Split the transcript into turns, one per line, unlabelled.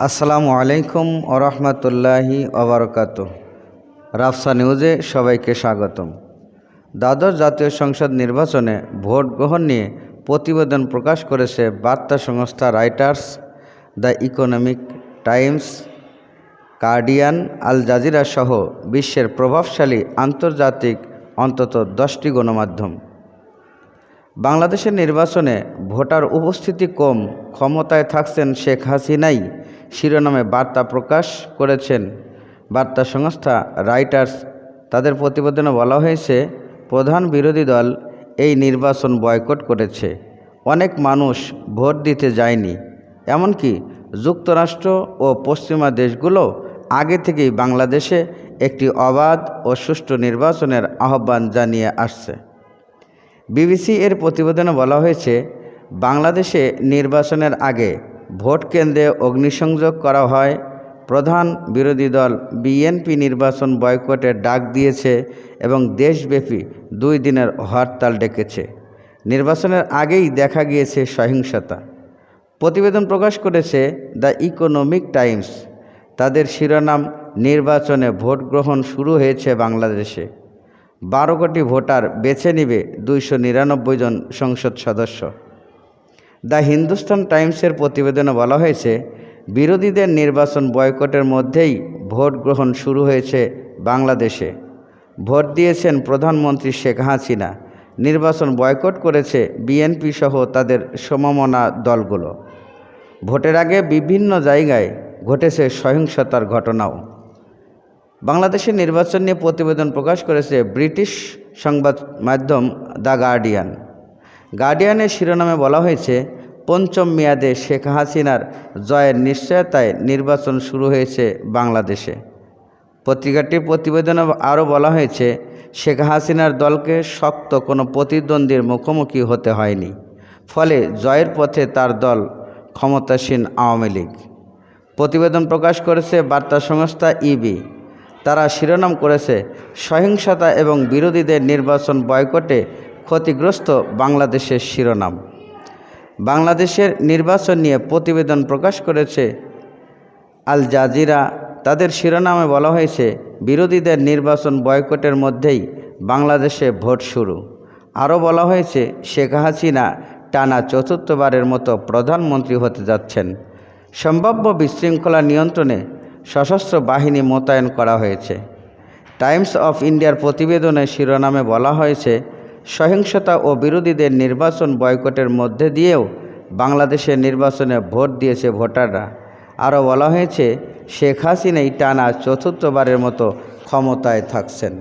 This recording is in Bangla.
আসসালামু আলাইকুম ওরহমতুল্লাহি ওবরকাতুহ। রাফসা নিউজে সবাইকে স্বাগতম। দ্বাদশ জাতীয় সংসদ নির্বাচনে ভোট গ্রহণ নিয়ে প্রতিবেদন প্রকাশ করেছে বার্তা সংস্থা Reuters, the Economic Times, Guardian, Al Jazeera সহ বিশ্বের প্রভাবশালী আন্তর্জাতিক অন্তত 10টি গণমাধ্যম। বাংলাদেশের নির্বাচনে ভোটার উপস্থিতি কম, ক্ষমতায় থাকছেন শেখ হাসিনাই শিরোনামে বার্তা প্রকাশ করেছেন বার্তা সংস্থা রয়টার্স। তাদের প্রতিবেদনে বলা হয়েছে, প্রধান বিরোধী দল এই নির্বাচন বয়কট করেছে। অনেক মানুষ ভোট দিতে যায়নি। এমনকি যুক্তরাষ্ট্র ও পশ্চিমা দেশগুলো আগে থেকেই বাংলাদেশে একটি অবাধ ও সুষ্ঠু নির্বাচনের আহ্বান জানিয়ে আসছে। বিবিসি এর প্রতিবেদনে বলা হয়েছে, বাংলাদেশে নির্বাচনের আগে ভোট কেন্দ্রে অগ্নিসংযোগ করা হয়। প্রধান বিরোধী দল বিএনপি নির্বাচন বয়কটের ডাক দিয়েছে এবং দেশব্যাপী 2 দিনের হরতাল ডেকেছে। নির্বাচনের আগেই দেখা গিয়েছে সহিংসতা। প্রতিবেদন প্রকাশ করেছে দ্য ইকোনমিক টাইমস। তাদের শিরোনাম, নির্বাচনে ভোট গ্রহণ শুরু হয়েছে বাংলাদেশে। 12 কোটি ভোটার বেছে নেবে 299 জন সংসদ সদস্য। দ্য হিন্দুস্তান টাইমসের প্রতিবেদনে বলা হয়েছে, বিরোধীদের নির্বাচন বয়কটের মধ্যেই ভোট গ্রহণ শুরু হয়েছে বাংলাদেশে। ভোট দিয়েছেন প্রধানমন্ত্রী শেখ হাসিনা। নির্বাচন বয়কট করেছে বিএনপি সহ তাদের সমমনা দলগুলো। ভোটের আগে বিভিন্ন জায়গায় ঘটেছে সহিংসতার ঘটনাও। বাংলাদেশের নির্বাচন নিয়ে প্রতিবেদন প্রকাশ করেছে ব্রিটিশ সংবাদ মাধ্যম দ্য গার্ডিয়ান। গার্ডিয়ানের শিরোনামে বলা হয়েছে, পঞ্চম মেয়াদে শেখ হাসিনার জয়ের নিশ্চয়তায় নির্বাচন শুরু হয়েছে বাংলাদেশে। পত্রিকাটির প্রতিবেদনে আরও বলা হয়েছে, শেখ হাসিনার দলকে শক্ত কোনো প্রতিদ্বন্দ্বীর মুখোমুখি হতে হয়নি। ফলে জয়ের পথে তার দল ক্ষমতাসীন আওয়ামী লীগ। প্রতিবেদন প্রকাশ করেছে বার্তা সংস্থা ইবি। তারা শিরোনাম করেছে, সহিংসতা এবং বিরোধীদের নির্বাচন বয়কটে ক্ষতিগ্রস্ত বাংলাদেশের শিরোনাম। বাংলাদেশের নির্বাচন নিয়ে প্রতিবেদন প্রকাশ করেছে আল জাজিরা। তাদের শিরোনামে বলা হয়েছে, বিরোধীদের নির্বাচন বয়কটের মধ্যেই বাংলাদেশে ভোট শুরু। আরও বলা হয়েছে, শেখ হাসিনা টানা 4র্থবারের মতো প্রধানমন্ত্রী হতে যাচ্ছেন। সম্ভাব্য বিশৃঙ্খলা নিয়ন্ত্রণে সশস্ত্র বাহিনী মোতায়েন করা হয়েছে। টাইমস অফ ইন্ডিয়ার প্রতিবেদনের শিরোনামে বলা হয়েছে, সহিংসতা ও বিরোধীদের নির্বাচন বয়কটের মধ্যে দিয়েও বাংলাদেশের নির্বাচনে ভোট দিয়েছে ভোটাররা। আরও বলা হয়েছে, শেখ হাসিনাই টানা 4র্থবারের মতো ক্ষমতায় থাকছেন।